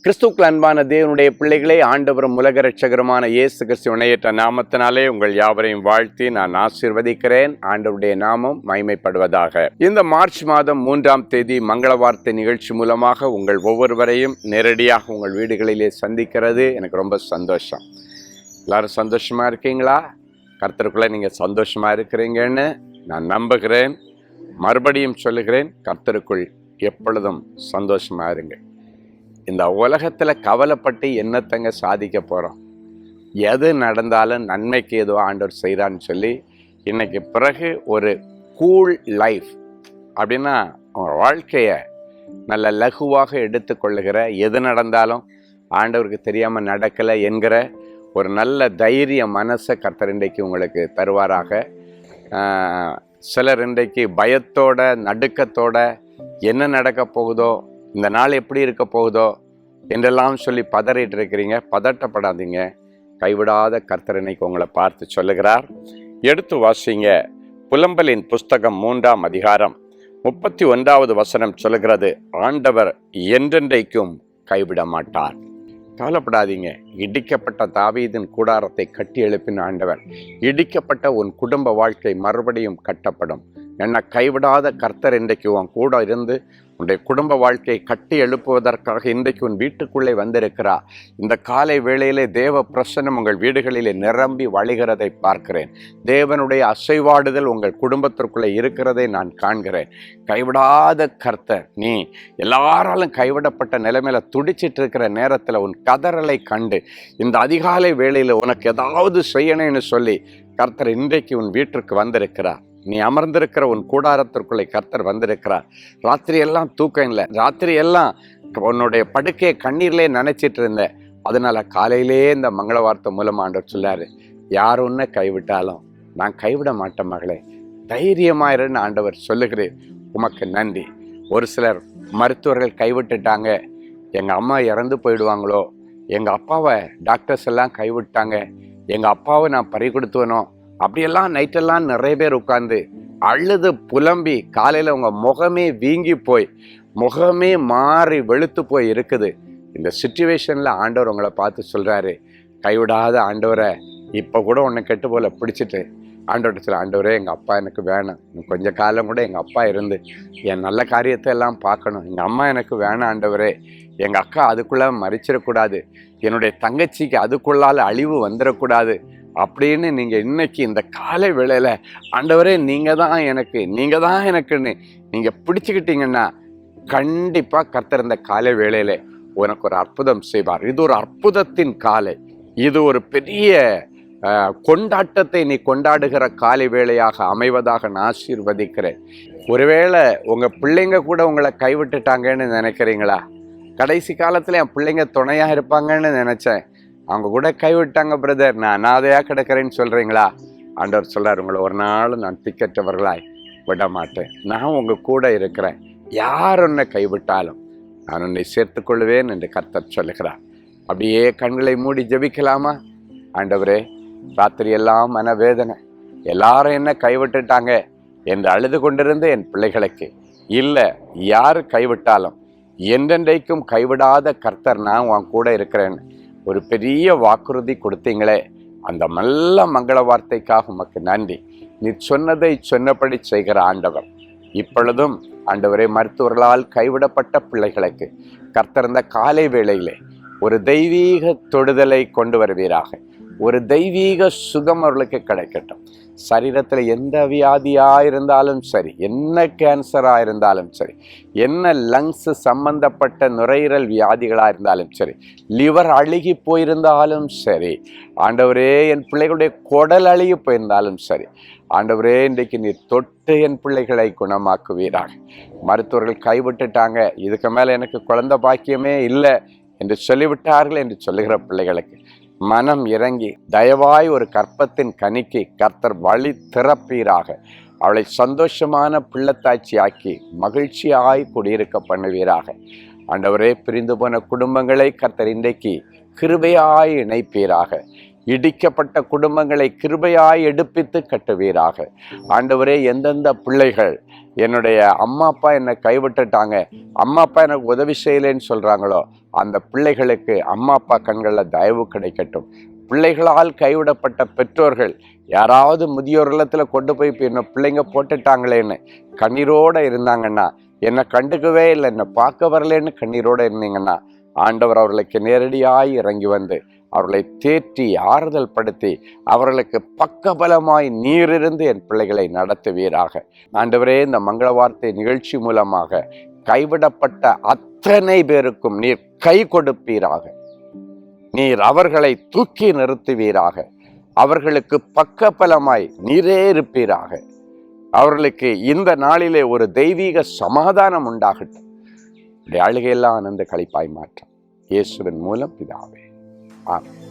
கிறிஸ்துவுக்குள் அன்பான தேவனுடைய பிள்ளைகளே, ஆண்டவரும் உலக இரட்சகருமான இயேசு கிறிஸ்து இணையற்ற நாமத்தினாலே உங்கள் யாவரையும் வாழ்த்தி நான் ஆசீர்வதிக்கிறேன். ஆண்டவருடைய நாமம் மகிமைப்படுவதாக. இந்த மார்ச் மாதம் 3ஆம் தேதி மங்கள வார்த்தை நிகழ்ச்சி மூலமாக உங்கள் ஒவ்வொருவரையும் நேரடியாக உங்கள் வீடுகளிலே சந்திக்கிறது எனக்கு ரொம்ப சந்தோஷம். எல்லாரும் சந்தோஷமா இருக்கீங்களா? கர்த்தருக்குள்ள நீங்க சந்தோஷமா இருக்கிறீங்கன்னு நான் நம்புகிறேன். மறுபடியும் சொல்லுகிறேன், கர்த்தருக்குள் எப்பொழுதும் சந்தோஷமா இருங்க. இந்த உலகத்தில் கவலைப்பட்டு என்னத்தங்க சாதிக்க போகிறோம்? எது நடந்தாலும் நன்மைக்கு ஏதோ ஆண்டவர் செய்கிறான்னு சொல்லி இன்னைக்கு பிறகு ஒரு கூல் லைஃப் அப்படின்னா வாழ்க்கையை நல்ல லகுவாக எடுத்துக்கொள்ளுகிற, எது நடந்தாலும் ஆண்டவருக்கு தெரியாமல் நடக்கலை என்கிற ஒரு நல்ல தைரிய மனசை கர்த்தர் இன்றைக்கு உங்களுக்கு தருவாராக. சிலர் இன்றைக்கு பயத்தோட நடுக்கத்தோட என்ன நடக்க போகுதோ, இந்த நாள் எப்படி இருக்க போகுதோ என்றெல்லாம் சொல்லி பதறிட்டு இருக்கிறீங்க. பதட்டப்படாதீங்க. கைவிடாத கர்த்தர் இன்னைக்கு உங்களை பார்த்து சொல்லுகிறார். எடுத்து வாசிங்க. புலம்பலின் புஸ்தகம் 3ஆம் அதிகாரம் 31வது வசனம் சொல்லுகிறது, ஆண்டவர் என்றென்றைக்கும் கைவிட மாட்டார். கவலைப்படாதீங்க. இடிக்கப்பட்ட தாவீதின் கூடாரத்தை கட்டி எழுப்பின ஆண்டவர், இடிக்கப்பட்ட உன் குடும்ப வாழ்க்கை மறுபடியும் கட்டப்படும். என்னை கைவிடாத கர்த்தர் இன்றைக்கு உன் கூட இருந்து உன்னுடைய குடும்ப வாழ்க்கையை கட்டி எழுப்புவதற்காக இன்றைக்கு உன் வீட்டுக்குள்ளே வந்திருக்கிறார். இந்த காலை வேளையிலே தேவ பிரசன்னம் உங்கள் வீடுகளிலே நிரம்பி வழிகிறதை பார்க்கிறேன். தேவனுடைய அசைவாடுதல் உங்கள் குடும்பத்திற்குள்ளே இருக்கிறதை நான் காண்கிறேன். கைவிடாத கர்த்தர், நீ எல்லாராலும் கைவிடப்பட்ட நிலைமையில துடிச்சிட்டு இருக்கிற நேரத்தில் உன் கதறலை கண்டு இந்த அதிகாலை வேளையில் உனக்கு ஏதாவது செய்யணும்னு சொல்லி கர்த்தர் இன்றைக்கு உன் வீட்டிற்கு வந்திருக்கிறார். நீ அமர்ந்திருக்கிற உன் கூடாரத்திற்குள்ளே கர்த்தர் வந்திருக்கிறார். ராத்திரி எல்லாம் தூக்கம் இல்லை, ராத்திரி எல்லாம் உன்னுடைய படுக்கையை கண்ணீர்லேயே நினைச்சிட்டு இருந்தேன். அதனால காலையிலே இந்த மங்கள வார்த்தை மூலமாக ஆண்டவர் சொல்லாரு, யார் உன்னை கைவிட்டாலும் நான் கைவிட மாட்டேன் மகளே, தைரியமாயிருன்னு ஆண்டவர் சொல்லுகிறேன். உமக்கு நன்றி. ஒரு சிலர் மருத்துவர்கள் கைவிட்டுட்டாங்க, எங்கள் அம்மா இறந்து போயிடுவாங்களோ, எங்கள் அப்பாவை டாக்டர்ஸ் எல்லாம் கைவிட்டாங்க, எங்கள் அப்பாவை நான் பறி கொடுத்துவனோ, அப்படியெல்லாம் நைட்டெல்லாம் நிறைய பேர் உட்கார்ந்து அழுது புலம்பி காலையில் உங்கள் முகமே வீங்கி போய் முகமே மாறி வெளுத்து போய் இருக்குது. இந்த சிச்சுவேஷனில் ஆண்டவர் உங்களை பார்த்து சொல்கிறாரு, கைவிடாத ஆண்டவரை, இப்போ கூட உன்னை கெட்டு போல பிடிச்சிட்டு ஆண்டவர்கிட்ட சொல்ல, ஆண்டவரே எங்கள் அப்பா எனக்கு வேணும், கொஞ்சம் காலம் கூட எங்கள் அப்பா இருந்து என் நல்ல காரியத்தை எல்லாம் பார்க்கணும், எங்கள் அம்மா எனக்கு வேணும் ஆண்டவரே, எங்கள் அக்கா அதுக்குள்ளே மறிச்சிடக்கூடாது, என்னுடைய தங்கச்சிக்கு அதுக்குள்ளால் அழிவு வந்துடக்கூடாது அப்படின்னு நீங்கள் இன்னைக்கு இந்த காலை வேளையில் ஆண்டவரே நீங்கள் தான் எனக்குன்னு நீங்கள் பிடிச்சிக்கிட்டீங்கன்னா கண்டிப்பாக கர்த்தர் இந்த காலை வேளையில் உனக்கு ஒரு அற்புதம் செய்வார். இது ஒரு அற்புதத்தின் காலை. இது ஒரு பெரிய கொண்டாட்டத்தை நீ கொண்டாடுகிற காலை வேளையாக அமைவதாக நான் ஆசீர்வதிக்கிறேன். ஒருவேளை உங்கள் பிள்ளைங்க கூட உங்களை கைவிட்டுட்டாங்கன்னு நினைக்கிறீங்களா? கடைசி காலத்தில் என் பிள்ளைங்க துணையாக இருப்பாங்கன்னு நினச்சேன், அவங்க கூட கைவிட்டாங்க பிரதர், நான் அனாதையாக கிடக்கிறேன்னு சொல்கிறீங்களா? ஆண்டவர் சொல்கிறார், உங்களை ஒரு நாள் நான் திக்கற்றவர்களாய் விட மாட்டேன். நான் உங்கள் கூட இருக்கிறேன். யார் உன்னை கைவிட்டாலும் நான் உன்னை சேர்த்துக்கொள்வேன் என்று கர்த்தர் சொல்லுகிறார். அப்படியே கண்களை மூடி ஜெபிக்கலாமா? ஆண்டவரே, ராத்திரி எல்லாம் மனவேதனை, எல்லாரும் என்ன கைவிட்டுட்டாங்க என்று அழுது கொண்டிருந்த என் பிள்ளைகளுக்கு இல்லை, யார் கைவிட்டாலும் என்றென்றைக்கும் கைவிடாத கர்த்தர் நான் உன் கூட இருக்கிறேன்னு ஒரு பெரிய வாக்குறுதி கொடுத்தீங்களே, அந்த நல்ல மங்கள வார்த்தைக்காக உமக்கு நன்றி. நீ சொன்னதை சொன்னபடி செய்கிற ஆண்டவர், இப்பொழுதும் ஆண்டவரே, மருத்துவர்களால் கைவிடப்பட்ட பிள்ளைகளுக்கு கர்த்தர் இந்த காலை வேளையிலே ஒரு தெய்வீக தொடுதலை கொண்டு வருவீராக. ஒரு தெய்வீக சுகம் அவர்களுக்கு கிடைக்கட்டும். சரீரத்தில் எந்த வியாதியாக இருந்தாலும் சரி, என்ன கேன்சராக இருந்தாலும் சரி, என்ன லங்ஸ் சம்பந்தப்பட்ட நுரையீரல் வியாதிகளாக இருந்தாலும் சரி, லிவர் அழுகி போயிருந்தாலும் சரி, ஆண்டவரே என் பிள்ளைகளுடைய குடல் அழுகி போயிருந்தாலும் சரி, ஆண்டவரே இன்றைக்கு நீ தொட்டு என் பிள்ளைகளை குணமாக்குவீராக. மருத்துவர்கள் கைவிட்டுட்டாங்க, இதுக்கு மேலே எனக்கு குழந்தை பாக்கியமே இல்லை என்று சொல்லிவிட்டார்கள் என்று சொல்லுகிற பிள்ளைகளுக்கு மனம் இறங்கி தயவாய் ஒரு கற்பத்தின் கனிக்கு கர்த்தர் வழி திறப்பீராக. அவளை சந்தோஷமான பிள்ளைத்தாட்சி ஆக்கி மகிழ்ச்சியாய் குடியிருக்க பண்ணுவீராக. ஆண்டவரே, பிரிந்து போன குடும்பங்களை கர்த்தர் இன்றைக்கு கிருபையாய் இணைப்பீராக. இடிக்கப்பட்ட குடும்பங்களை கிருபையாய் எடுப்பித்து கட்டுவீராக. ஆண்டவரே, எந்தெந்த பிள்ளைகள் என்னுடைய அம்மா அப்பா என்னை கைவிட்டுட்டாங்க, அம்மா அப்பா எனக்கு உதவி செய்யலைன்னு சொல்கிறாங்களோ, அந்த பிள்ளைகளுக்கு அம்மா அப்பா கண்களில் தயவு கிடைக்கட்டும். பிள்ளைகளால் கைவிடப்பட்ட பெற்றோர்கள் யாராவது முதியோர் இல்லத்தில் கொண்டு போய் இப்போ என்ன பிள்ளைங்க போட்டுட்டாங்களேன்னு கண்ணீரோடு இருந்தாங்கன்னா, என்னை கண்டுக்கவே இல்லை, என்னை பார்க்க வரலன்னு கண்ணீரோடு இருந்தீங்கன்னா, ஆண்டவர் அவர்களுக்கு நேரடியாய் இறங்கி வந்து அவர்களை தேற்றி ஆறுதல் படுத்தி அவர்களுக்கு பக்கபலமாய் நீரிருந்து என் பிள்ளைகளை நடத்துவீராக. ஆண்டவரே, இந்த மங்கள வார்த்தை நிகழ்ச்சி மூலமாக கைவிடப்பட்ட அத்தனை பேருக்கும் நீர் கை கொடுப்பீராக. நீர் அவர்களை தூக்கி நிறுத்துவீராக. அவர்களுக்கு பக்கபலமாய் நீரே இருப்பீராக. அவர்களுக்கு இந்த நாளிலே ஒரு தெய்வீக சமாதானம் உண்டாகட்டும். அழுகையெல்லாம் ஆனந்த களிப்பாய் மாற்றம் இயேசுவின் மூலம் பிதாவே, ஆமென்.